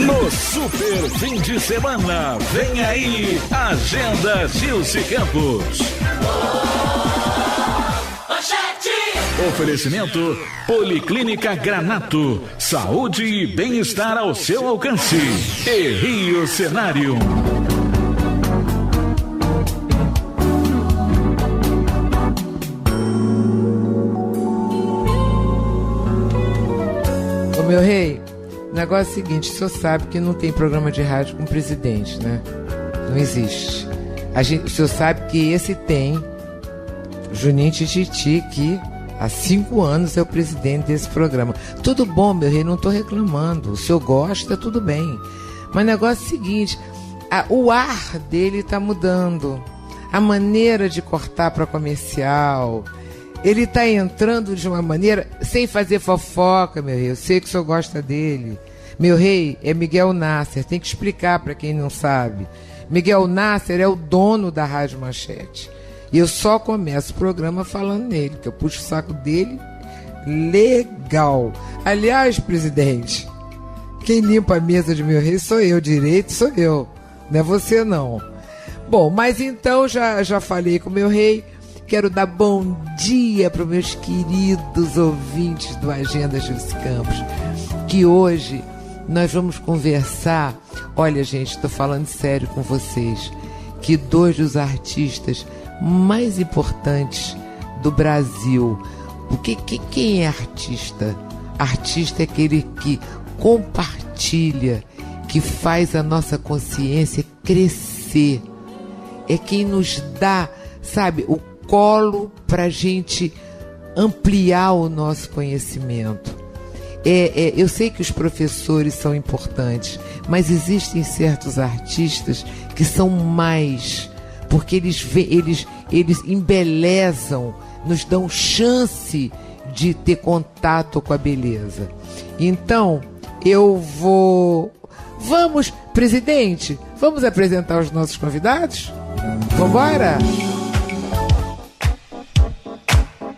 No super fim de semana, vem aí, Agenda Gilce Campos. Oferecimento Policlínica Granato, saúde e bem-estar ao seu alcance. E Rio Cenário. Ô meu rei, o negócio é o seguinte, o senhor sabe que não tem programa de rádio com presidente, né? Não existe. O senhor sabe que esse tem, Juninho Tititi, que há 5 anos é o presidente desse programa. Tudo bom, meu rei, não estou reclamando. O senhor gosta, tudo bem. Mas o negócio é o seguinte, o ar dele está mudando. A maneira de cortar para comercial. Ele está entrando de uma maneira sem fazer fofoca, meu rei. Eu sei que o senhor gosta dele. Meu rei é Miguel Nasser. Tem que explicar para quem não sabe. Miguel Nasser é o dono da Rádio Manchete. E eu só começo o programa falando nele, que eu puxo o saco dele legal. Aliás, presidente, quem limpa a mesa de meu rei sou eu, direito sou eu, não é você não. Bom, mas então já falei com o meu rei, quero dar bom dia para os meus queridos ouvintes do Agenda Gilce Campos, que hoje nós vamos conversar, olha gente, estou falando sério com vocês, que 2 dos artistas mais importantes do Brasil. Porque quem é artista? Artista é aquele que compartilha, que faz a nossa consciência crescer. É quem nos dá, sabe, o colo para a gente ampliar o nosso conhecimento. Eu sei que os professores são importantes, mas existem certos artistas que são mais, porque eles embelezam, nos dão chance de ter contato com a beleza. Então, Vamos, presidente, vamos apresentar os nossos convidados? Vambora?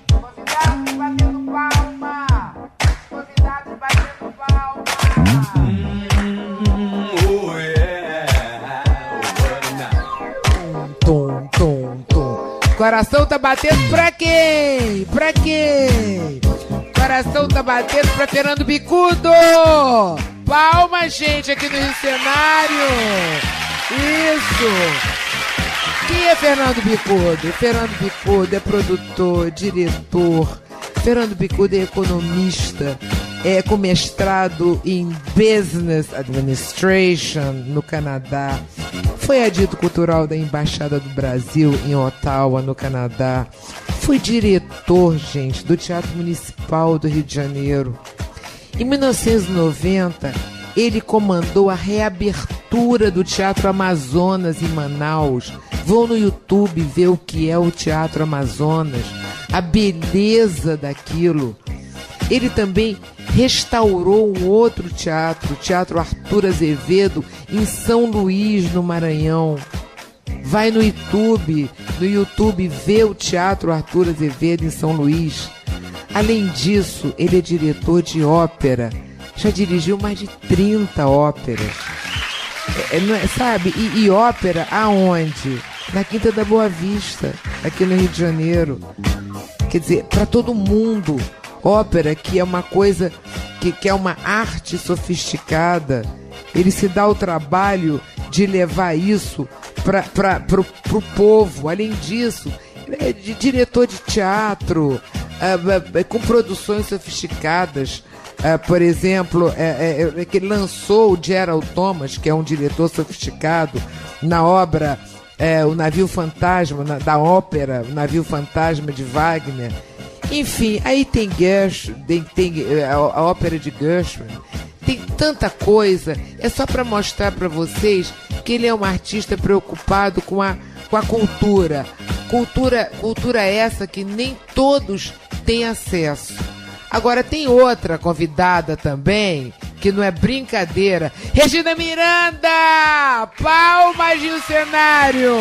Convidados batendo palma! Convidados batendo palma! Coração tá batendo pra quem? Pra quem? Coração tá batendo pra Fernando Bicudo! Palma, gente, aqui no Rio Cenário! Isso! Quem é Fernando Bicudo? Fernando Bicudo é produtor, diretor. Fernando Bicudo é economista, com mestrado em Business Administration no Canadá. Foi adito cultural da Embaixada do Brasil em Ottawa, no Canadá. Foi diretor, gente, do Teatro Municipal do Rio de Janeiro. Em 1990, ele comandou a reabertura do Teatro Amazonas em Manaus. Vão no YouTube ver o que é o Teatro Amazonas, a beleza daquilo. Ele também restaurou um outro teatro, o Teatro Arthur Azevedo, em São Luís, no Maranhão. Vai no YouTube vê o Teatro Arthur Azevedo em São Luís. Além disso, ele é diretor de ópera. Já dirigiu mais de 30 óperas. Sabe? E ópera aonde? Na Quinta da Boa Vista, aqui no Rio de Janeiro. Quer dizer, para todo mundo. Ópera, que é uma coisa, que é uma arte sofisticada. Ele se dá o trabalho de levar isso para o povo. Além disso, ele é diretor de teatro, com produções sofisticadas. Por exemplo, que ele lançou o Gerald Thomas, que é um diretor sofisticado, na obra O Navio Fantasma, da ópera O Navio Fantasma de Wagner. Enfim, aí tem Gershwin, tem a ópera de Gershwin. Tem tanta coisa. É só para mostrar para vocês que ele é um artista preocupado com a cultura. Cultura essa que nem todos têm acesso. Agora tem outra convidada também, que não é brincadeira. Regina Miranda! Palmas no cenário!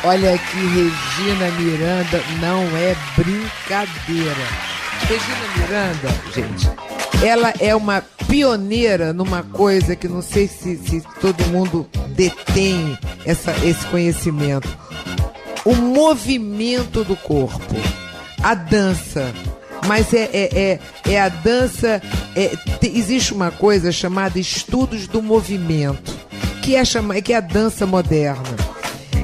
Olha aqui, Regina Miranda não é brincadeira. Regina Miranda, gente, ela é uma pioneira numa coisa que não sei se todo mundo detém esse conhecimento. O movimento do corpo, a dança. Mas é a dança... existe uma coisa chamada estudos do movimento, que é a dança moderna.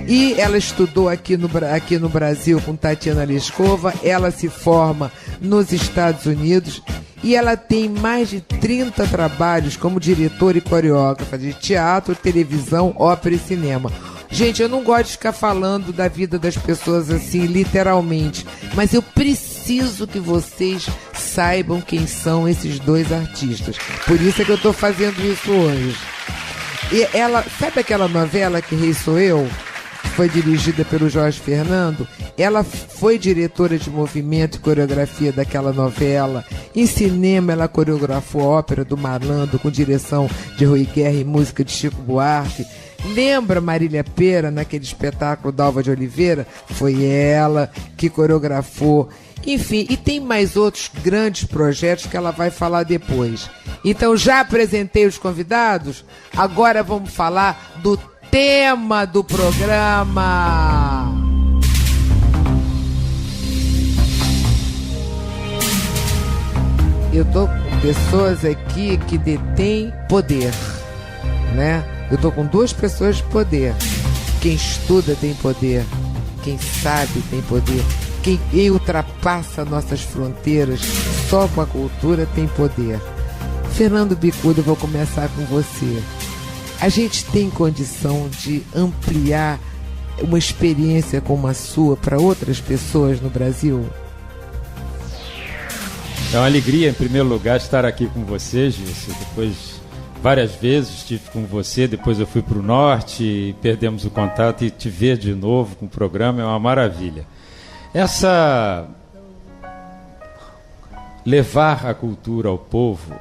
E ela estudou aqui no Brasil com Tatiana Leskova, ela se forma nos Estados Unidos e ela tem mais de 30 trabalhos como diretora e coreógrafa de teatro, televisão, ópera e cinema. Gente, eu não gosto de ficar falando da vida das pessoas assim, literalmente, mas eu preciso que vocês saibam quem são esses dois artistas. Por isso é que eu estou fazendo isso hoje. E ela, sabe aquela novela Que Rei Sou Eu? Foi dirigida pelo Jorge Fernando. Ela foi diretora de movimento e coreografia daquela novela. Em cinema ela coreografou a Ópera do Malandro com direção de Rui Guerra e música de Chico Buarque. Lembra Marília Pêra naquele espetáculo da Alva de Oliveira? Foi ela que coreografou. Enfim, e tem mais outros grandes projetos que ela vai falar depois. Então já apresentei os convidados, agora vamos falar do tema do programa. Eu tô com pessoas aqui que detêm poder, né? Eu tô com duas pessoas de poder. Quem estuda tem poder, quem sabe tem poder, quem ultrapassa nossas fronteiras só com a cultura tem poder. Fernando Bicudo, eu vou começar com você. A gente tem condição de ampliar uma experiência como a sua para outras pessoas no Brasil? É uma alegria, em primeiro lugar, estar aqui com você, Gilce. Depois, várias vezes estive com você, depois eu fui para o norte e perdemos o contato, e te ver de novo com o programa é uma maravilha. Levar a cultura ao povo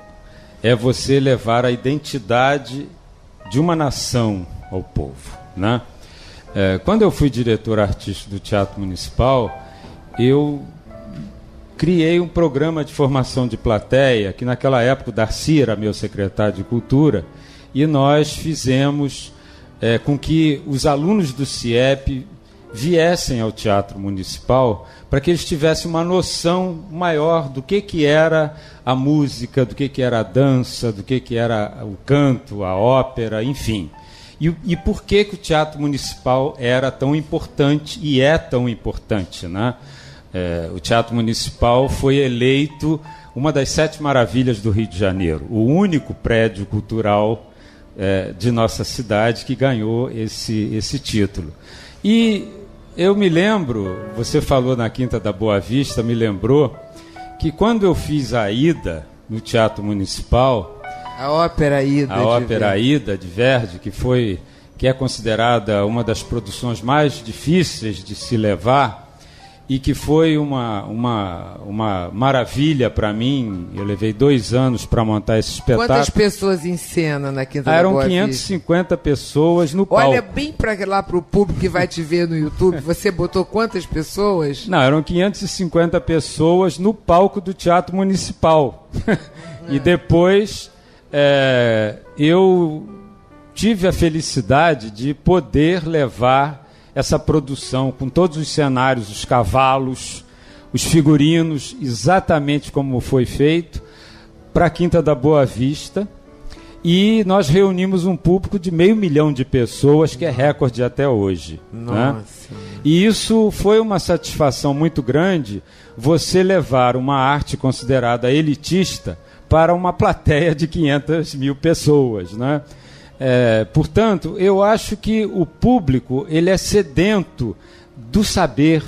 é você levar a identidade de uma nação ao povo, né? Quando eu fui diretor artístico do Teatro Municipal, eu criei um programa de formação de plateia, que naquela época o Darcy era meu secretário de Cultura, e nós fizemos com que os alunos do CIEP viessem ao Teatro Municipal para que eles tivessem uma noção maior do que era a música, do que era a dança, do que era o canto, a ópera, enfim. E por que o Teatro Municipal era tão importante e é tão importante, né? O Teatro Municipal foi eleito uma das 7 maravilhas do Rio de Janeiro, o único prédio cultural de nossa cidade que ganhou esse título. E eu me lembro, você falou na Quinta da Boa Vista, me lembrou que quando eu fiz a Aida no Teatro Municipal, a Ópera Aida de Verdi, que é considerada uma das produções mais difíceis de se levar e que foi uma maravilha para mim. Eu levei 2 anos para montar esse espetáculo. Quantas pessoas em cena na Quinta da Boa Vista? Eram 550 pessoas no palco. Olha bem para lá para o público que vai te ver no YouTube. Você botou quantas pessoas? Não, eram 550 pessoas no palco do Teatro Municipal. E depois eu tive a felicidade de poder levar essa produção com todos os cenários, os cavalos, os figurinos, exatamente como foi feito, para a Quinta da Boa Vista. E nós reunimos um público de 500 mil de pessoas, que é recorde até hoje. Nossa. Né? E isso foi uma satisfação muito grande, você levar uma arte considerada elitista para uma plateia de 500 mil pessoas, né? Portanto, eu acho que o público ele é sedento do saber,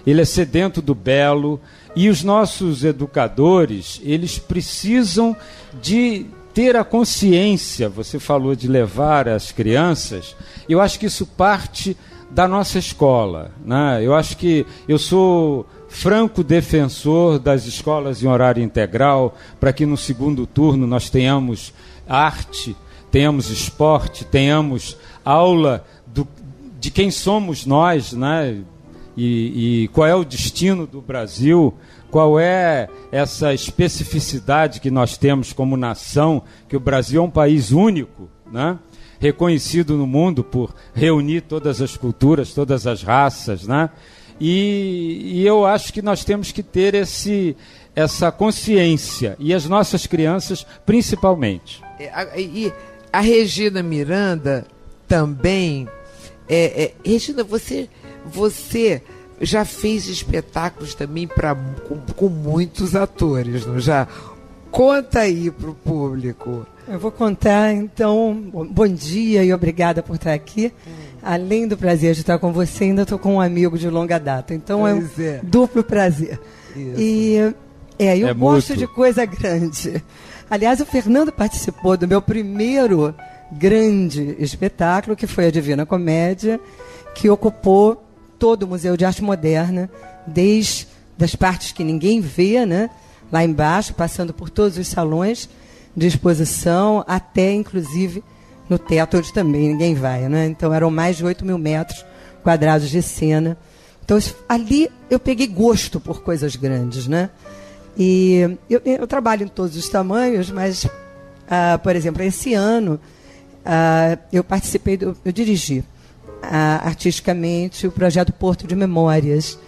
ele é sedento do belo, e os nossos educadores eles precisam de ter a consciência. Você falou de levar as crianças, eu acho que isso parte da nossa escola, né? Eu acho que eu sou franco defensor das escolas em horário integral, para que no segundo turno nós tenhamos arte, tenhamos esporte, tenhamos aula de quem somos nós, né? e qual é o destino do Brasil, qual é essa especificidade que nós temos como nação, que o Brasil é um país único, né? Reconhecido no mundo por reunir todas as culturas, todas as raças, né? E eu acho que nós temos que ter essa consciência, e as nossas crianças principalmente. E a Regina Miranda também... Regina, você já fez espetáculos também com muitos atores, não já? Conta aí pro público. Eu vou contar, então. Bom dia e obrigada por estar aqui. Além do prazer de estar com você, ainda estou com um amigo de longa data. Então é um duplo prazer. Isso. E eu gosto de coisa grande. Aliás, o Fernando participou do meu primeiro grande espetáculo, que foi a Divina Comédia, que ocupou todo o Museu de Arte Moderna, desde as partes que ninguém vê, né? Lá embaixo, passando por todos os salões de exposição, até, inclusive, no teto, onde também ninguém vai, né? Então, eram mais de 8 mil metros quadrados de cena. Então, ali eu peguei gosto por coisas grandes, né? E eu trabalho em todos os tamanhos, mas, por exemplo, esse ano, eu dirigi artisticamente o projeto Porto de Memórias,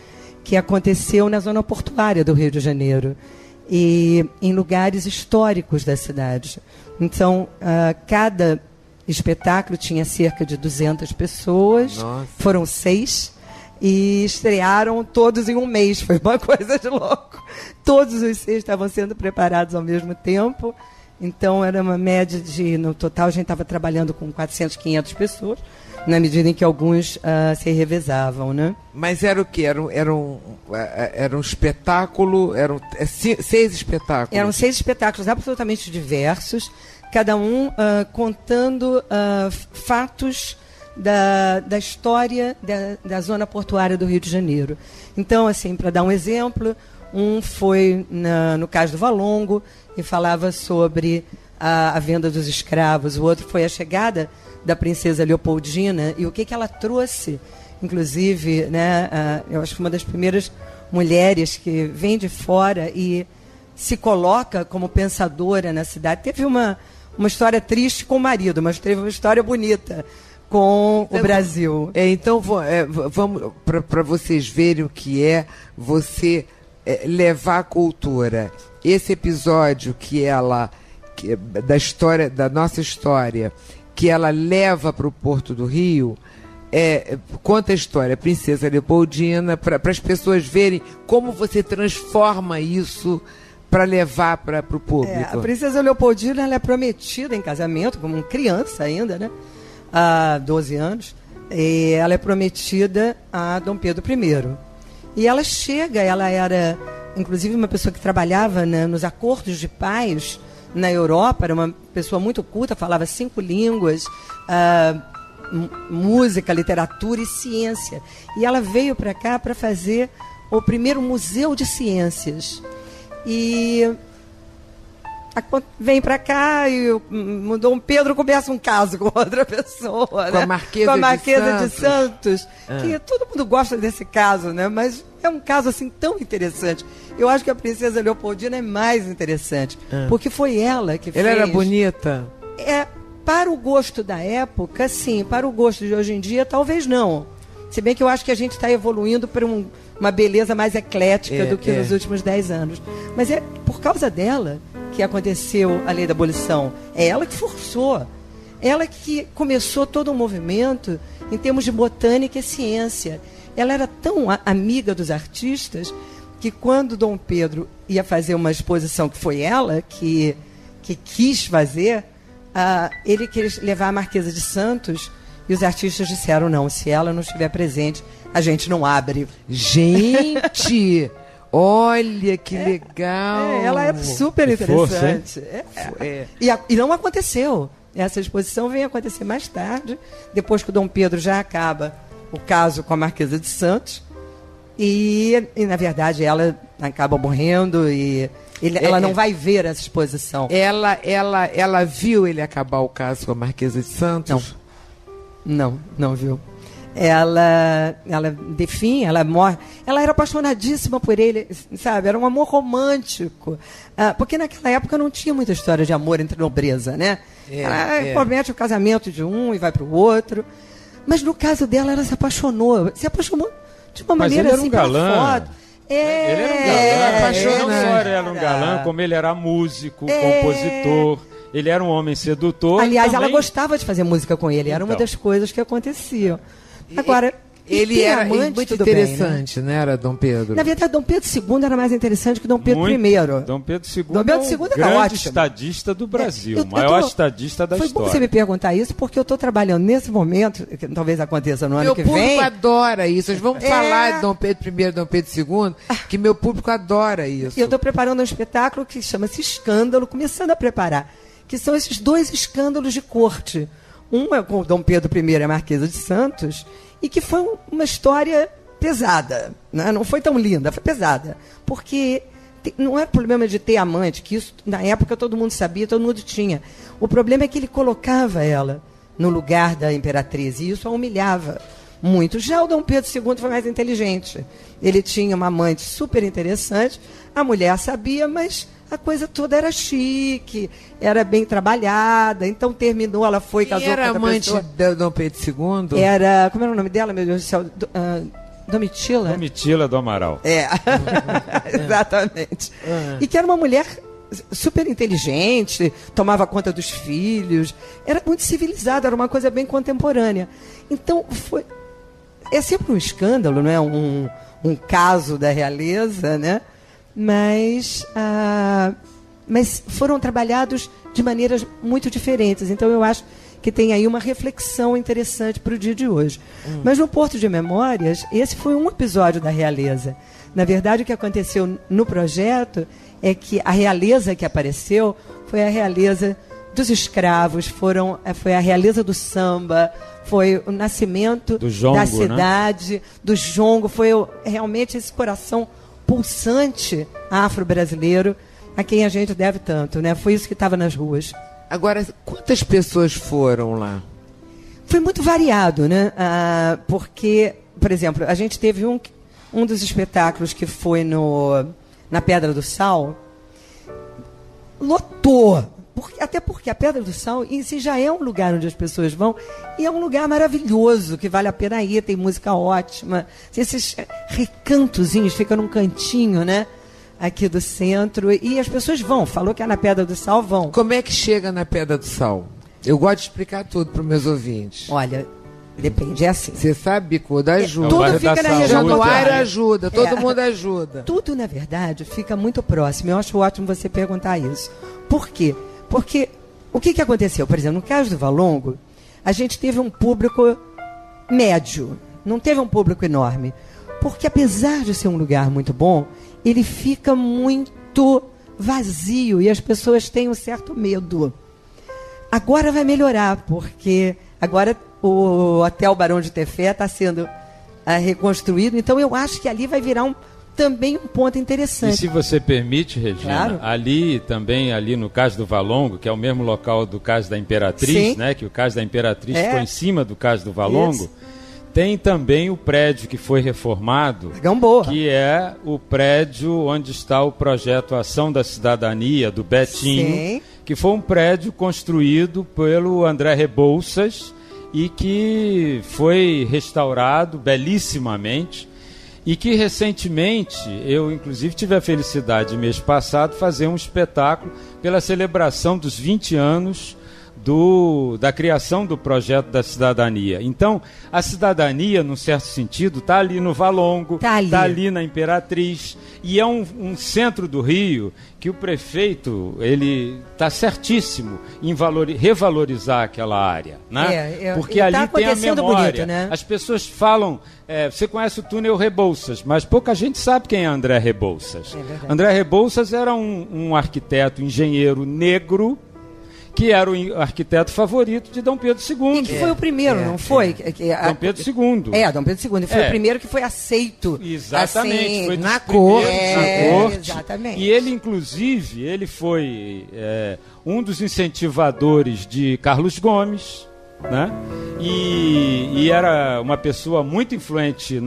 que aconteceu na zona portuária do Rio de Janeiro e em lugares históricos da cidade. Então, cada espetáculo tinha cerca de 200 pessoas. Nossa. Foram 6 e estrearam todos em um mês. Foi uma coisa de louco. Todos os 6 estavam sendo preparados ao mesmo tempo. Então, era uma média no total, a gente estava trabalhando com 400, 500 pessoas, na medida em que alguns se revezavam, né? Mas era o quê? Era um espetáculo? Eram 6 espetáculos? Eram 6 espetáculos absolutamente diversos, cada um contando fatos da história da zona portuária do Rio de Janeiro. Então, assim, para dar um exemplo, um foi no Cais do Valongo e falava sobre a venda dos escravos. O outro foi a chegada da princesa Leopoldina e o que ela trouxe, inclusive, né, eu acho que uma das primeiras mulheres que vem de fora e se coloca como pensadora na cidade. Teve uma história triste com o marido, mas teve uma história bonita com o Brasil. Então, vamos para vocês verem o que é você levar a cultura. Esse episódio da nossa história, que ela leva para o Porto do Rio, conta a história, Princesa Leopoldina, para as pessoas verem como você transforma isso para levar para o público. A Princesa Leopoldina, ela é prometida em casamento, como criança ainda, né? Há 12 anos. E ela é prometida a Dom Pedro I. E ela era, inclusive, uma pessoa que trabalhava, né, nos acordos de paz na Europa, era uma pessoa muito culta, falava 5 línguas, música, literatura e ciência. E ela veio para cá para fazer o primeiro museu de ciências. E vem para cá e o Dom Pedro começa um caso com outra pessoa, com, né? A Marquesa de Santos, que todo mundo gosta desse caso, né? Mas é um caso assim tão interessante. Eu acho que a Princesa Leopoldina é mais interessante, porque foi ela que fez. Ela era bonita? Para o gosto da época, sim. Para o gosto de hoje em dia, talvez não. Se bem que eu acho que a gente está evoluindo para uma beleza mais eclética do que nos últimos 10 anos. Mas é por causa dela que aconteceu a lei da abolição. É ela que forçou. Ela que começou todo um movimento em termos de botânica e ciência. Ela era tão amiga dos artistas que quando Dom Pedro ia fazer uma exposição, que foi ela que quis fazer, ele queria levar a Marquesa de Santos e os artistas disseram, não, se ela não estiver presente, a gente não abre. Gente, olha que legal. Ela é super interessante. E não aconteceu. Essa exposição vem acontecer mais tarde, depois que o Dom Pedro já acaba o caso com a Marquesa de Santos. E na verdade, ela acaba morrendo e ela não vai ver essa exposição. Ela viu ele acabar o caso com a Marquesa de Santos? Não viu. ela definha, ela morre. Ela era apaixonadíssima por ele, sabe? Era um amor romântico. Porque naquela época não tinha muita história de amor entre nobreza, né? Ela promete o casamento de um e vai para o outro. Mas no caso dela, ela se apaixonou de uma maneira assim, pela foto. Ele era um galã. Não só era um galã, como ele era músico, compositor. Ele era um homem sedutor. Aliás, ela gostava de fazer música com ele. Era uma das coisas que aconteciam. Agora, ele era muito interessante, bem, né? Era Dom Pedro. Na verdade, Dom Pedro II era mais interessante que Dom Pedro I. Dom Pedro II é o grande estadista do Brasil, o maior estadista da história. Foi bom você me perguntar isso, porque eu estou trabalhando nesse momento, que talvez aconteça no ano que vem. Meu público adora isso. Nós vamos falar de Dom Pedro I e Dom Pedro II, que meu público adora isso. Eu estou preparando um espetáculo que chama-se Escândalo, começando a preparar, que são esses 2 escândalos de corte. Um é com Dom Pedro I e a Marquesa de Santos, e que foi uma história pesada, né? Não foi tão linda, foi pesada. Porque não é problema de ter amante, que isso na época todo mundo sabia, todo mundo tinha. O problema é que ele colocava ela no lugar da imperatriz, e isso a humilhava muito. Já o Dom Pedro II foi mais inteligente. Ele tinha uma amante super interessante, a mulher sabia, mas a coisa toda era chique, era bem trabalhada, então terminou, ela foi, casou com outra pessoa. Era amante do Dom Pedro II? Era, como era o nome dela, meu Deus do céu? Domitila? Domitila do Amaral. Exatamente. E que era uma mulher super inteligente, tomava conta dos filhos, era muito civilizada, era uma coisa bem contemporânea. Então, é sempre um escândalo, não é? Um caso da realeza, né? Mas foram trabalhados de maneiras muito diferentes. Então, eu acho que tem aí uma reflexão interessante para o dia de hoje. Mas no Porto de Memórias, esse foi um episódio da realeza. Na verdade, o que aconteceu no projeto é que a realeza que apareceu foi a realeza dos escravos, foi a realeza do samba, foi o nascimento jongo, da cidade, do jongo, foi realmente esse coração pulsante afro-brasileiro a quem a gente deve tanto, né? Foi isso que estava nas ruas. Agora, quantas pessoas foram lá? Foi muito variado, né? Porque, por exemplo, a gente teve um dos espetáculos que foi na Pedra do Sal, lotou. Até porque a Pedra do Sal em si já é um lugar onde as pessoas vão, e é um lugar maravilhoso, que vale a pena ir, tem música ótima. Esses recantozinhos, fica num cantinho, né? Aqui do centro, e as pessoas vão. Falou que é na Pedra do Sal, vão. Como é que chega na Pedra do Sal? Eu gosto de explicar tudo para os meus ouvintes. Olha, depende, é assim. Você sabe, Bicuda, ajuda. Tudo fica na região do Januário ajuda, todo mundo ajuda. Tudo, na verdade, fica muito próximo. Eu acho ótimo você perguntar isso. Por quê? Porque o que aconteceu? Por exemplo, no caso do Valongo, a gente teve um público médio, não teve um público enorme. Porque apesar de ser um lugar muito bom, ele fica muito vazio e as pessoas têm um certo medo. Agora vai melhorar, porque agora o Hotel Barão de Tefé está sendo reconstruído, então eu acho que ali vai virar também um ponto interessante. E se você permite, Regina, claro. ali no Cais do Valongo, que é o mesmo local do Cais da Imperatriz, né, que o Cais da Imperatriz ficou em cima do Cais do Valongo, isso. Tem também o prédio que foi reformado, que é o prédio onde está o projeto Ação da Cidadania, do Betinho, sim. Que foi um prédio construído pelo André Rebouças e que foi restaurado belíssimamente e que recentemente, eu inclusive tive a felicidade, mês passado, de fazer um espetáculo pela celebração dos 20 anos da criação do projeto da cidadania. Então, a cidadania, num certo sentido, está ali no Valongo, está ali na Imperatriz, e é um centro do Rio que o prefeito ele está certíssimo em revalorizar aquela área, né? Porque ali tem a memória. Bonito, né? As pessoas falam, você conhece o túnel Rebouças, mas pouca gente sabe quem é André Rebouças. André Rebouças era um arquiteto, engenheiro negro, que era o arquiteto favorito de Dom Pedro II. E que foi o primeiro, não foi? Dom Pedro II. Dom Pedro II. Foi o primeiro que foi aceito. Exatamente. Assim, foi na corte. Exatamente. E ele, inclusive, ele foi um dos incentivadores de Carlos Gomes, né? E era uma pessoa muito influente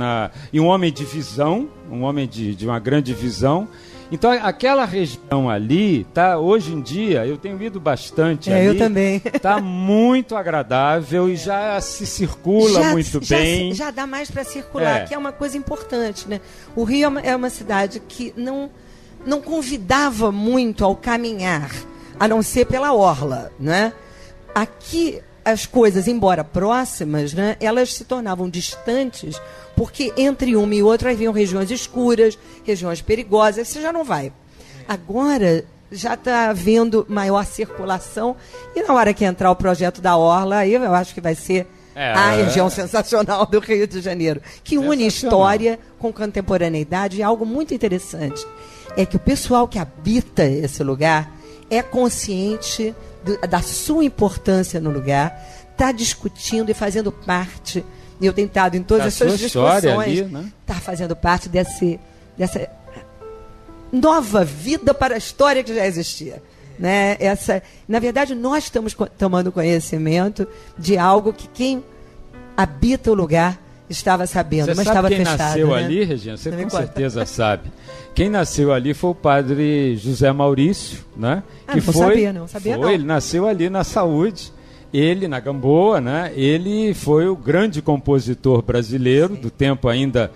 e um homem de visão, um homem de uma grande visão. Então aquela região ali tá, hoje em dia, eu tenho ido bastante ali. Eu também. Tá muito agradável e já se circula muito bem. Já dá mais para circular, que é uma coisa importante, né? O Rio é uma cidade que não convidava muito ao caminhar, a não ser pela orla, né? Aqui as coisas, embora próximas, né, elas se tornavam distantes, porque entre uma e outra haviam regiões escuras, regiões perigosas, você já não vai. Agora já está havendo maior circulação, e na hora que entrar o projeto da orla, aí eu acho que vai ser a região sensacional do Rio de Janeiro, que une história com contemporaneidade, e algo muito interessante é que o pessoal que habita esse lugar é consciente da sua importância no lugar, está discutindo e fazendo parte, e eu tenho estado em todas essas discussões, está fazendo parte dessa nova vida para a história que já existia. Né? Na verdade, nós estamos tomando conhecimento de algo que quem habita o lugar estava sabendo, mas estava fechado. Quem nasceu ali, Regina, você com certeza sabe. Quem nasceu ali foi o padre José Maurício, né? Não sabia não. Ele nasceu ali na Saúde, ele na Gamboa, né? Ele foi o grande compositor brasileiro do tempo ainda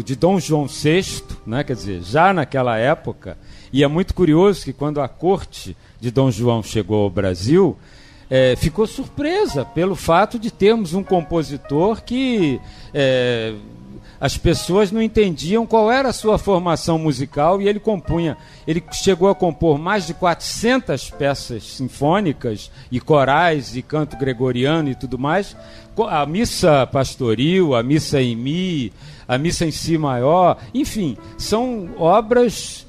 de Dom João VI, né? Quer dizer, já naquela época. E é muito curioso que quando a corte de Dom João chegou ao Brasil, ficou surpresa pelo fato de termos um compositor que as pessoas não entendiam qual era a sua formação musical, e ele chegou a compor mais de 400 peças sinfônicas e corais e canto gregoriano e tudo mais, a missa pastoril, a missa em mi, a missa em si maior, enfim, são obras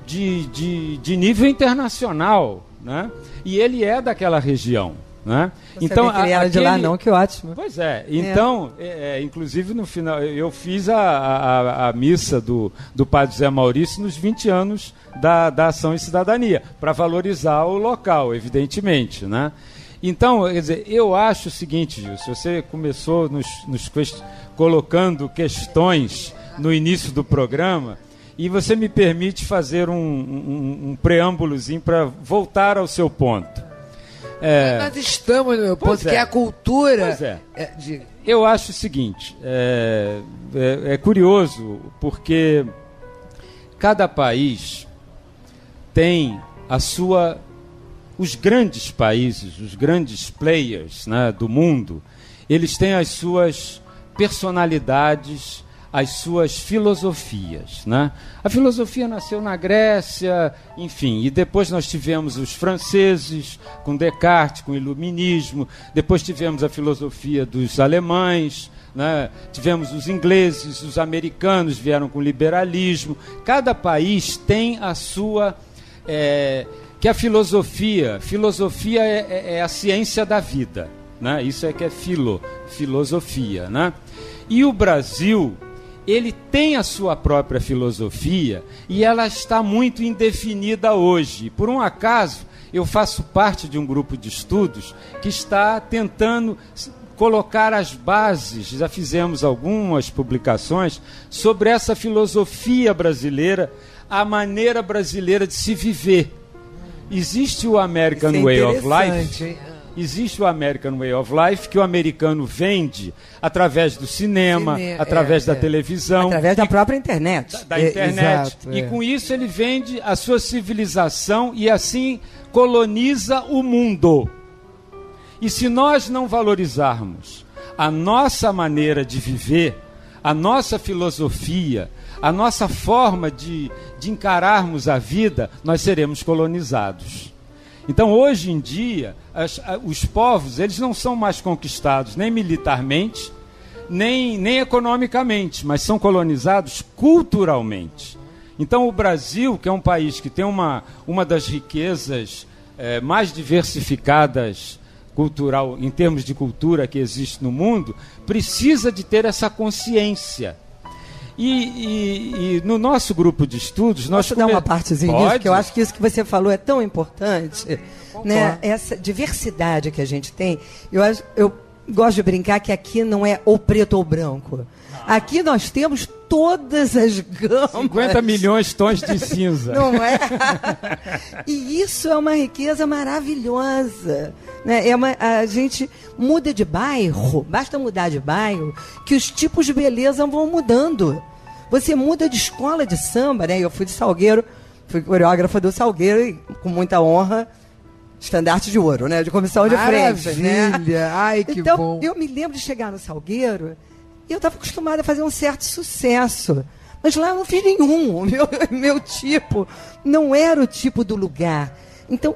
de nível internacional, né? E ele é daquela região, né? Então de lá não, que ótimo. Pois é. Então, inclusive no final eu fiz a missa do padre José Maurício nos 20 anos da Ação e Cidadania, para valorizar o local, evidentemente, né? Então, quer dizer, eu acho o seguinte, Gilson, você começou nos colocando questões no início do programa, e você me permite fazer um preâmbulozinho para voltar ao seu ponto. Nós estamos no meu ponto, que é a cultura. Eu acho o seguinte, é curioso, porque cada país tem os grandes países, os grandes players, né, do mundo, eles têm as suas personalidades, as suas filosofias, né? A filosofia nasceu na Grécia, enfim, e depois nós tivemos os franceses com Descartes, com o iluminismo, depois tivemos a filosofia dos alemães, né? Tivemos os ingleses, os americanos vieram com o liberalismo. Cada país tem a sua... que a filosofia é a ciência da vida, né? Isso é que é filosofia, né? E o Brasil, ele tem a sua própria filosofia e ela está muito indefinida hoje. Por um acaso, eu faço parte de um grupo de estudos que está tentando colocar as bases, já fizemos algumas publicações sobre essa filosofia brasileira, a maneira brasileira de se viver. Existe o American Way of Life. Existe o American Way of Life, que o americano vende através do cinema, através da televisão. Através da própria internet. Da internet. Exato, e com isso ele vende a sua civilização e assim coloniza o mundo. E se nós não valorizarmos a nossa maneira de viver, a nossa filosofia, a nossa forma de encararmos a vida, nós seremos colonizados. Então, hoje em dia, os povos, eles não são mais conquistados nem militarmente, nem economicamente, mas são colonizados culturalmente. Então, o Brasil, que é um país que tem uma das riquezas mais diversificadas cultural, em termos de cultura que existe no mundo, precisa de ter essa consciência. E no nosso grupo de estudos... Posso dar uma partezinha nisso? Que eu acho que isso que você falou é tão importante, né? Essa diversidade que a gente tem. Eu gosto de brincar que aqui não é ou preto ou branco. Aqui nós temos todas as gamas. 50 milhões de tons de cinza. Não é? E isso é uma riqueza maravilhosa. Né? A gente muda de bairro, basta mudar de bairro, que os tipos de beleza vão mudando. Você muda de escola de samba, né? Eu fui de Salgueiro, fui coreógrafa do Salgueiro e com muita honra, estandarte de ouro, né? De comissão de frente, né? Ai, que então, bom. Eu me lembro de chegar no Salgueiro e eu estava acostumada a fazer um certo sucesso. Mas lá eu não fiz nenhum. Meu tipo não era o tipo do lugar. Então,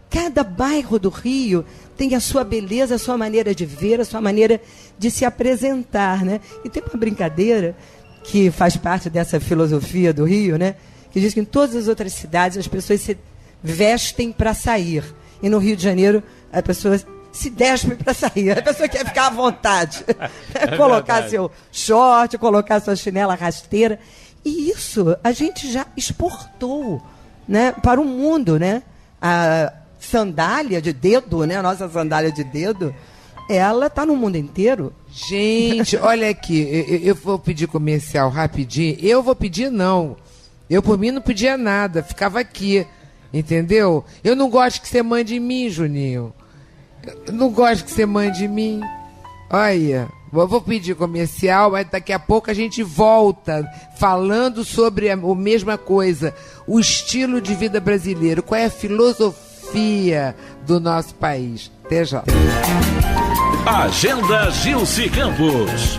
cada bairro do Rio tem a sua beleza, a sua maneira de ver, a sua maneira de se apresentar, né? E tem uma brincadeira que faz parte dessa filosofia do Rio, né? Que diz que em todas as outras cidades as pessoas se vestem para sair. E no Rio de Janeiro as pessoas se despem para sair. A pessoa quer ficar à vontade. Colocar verdade. Seu short, colocar sua chinela rasteira. E isso a gente já exportou, né, para o mundo, né? A sandália de dedo, né? A nossa sandália de dedo, ela está no mundo inteiro. Gente, olha aqui, eu vou pedir comercial rapidinho. Eu vou pedir não. Eu por mim não pedia nada, ficava aqui, entendeu? Eu não gosto que você mande em mim, Juninho. Eu não gosto que você mande em mim. Olha, vou pedir comercial, mas daqui a pouco a gente volta falando sobre a mesma coisa. O estilo de vida brasileiro, qual é a filosofia do nosso país. Até já. Agenda Gilce Campos.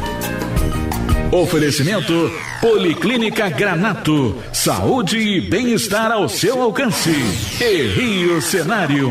Oferecimento Policlínica Granato. Saúde e bem-estar ao seu alcance. E Rio Cenário.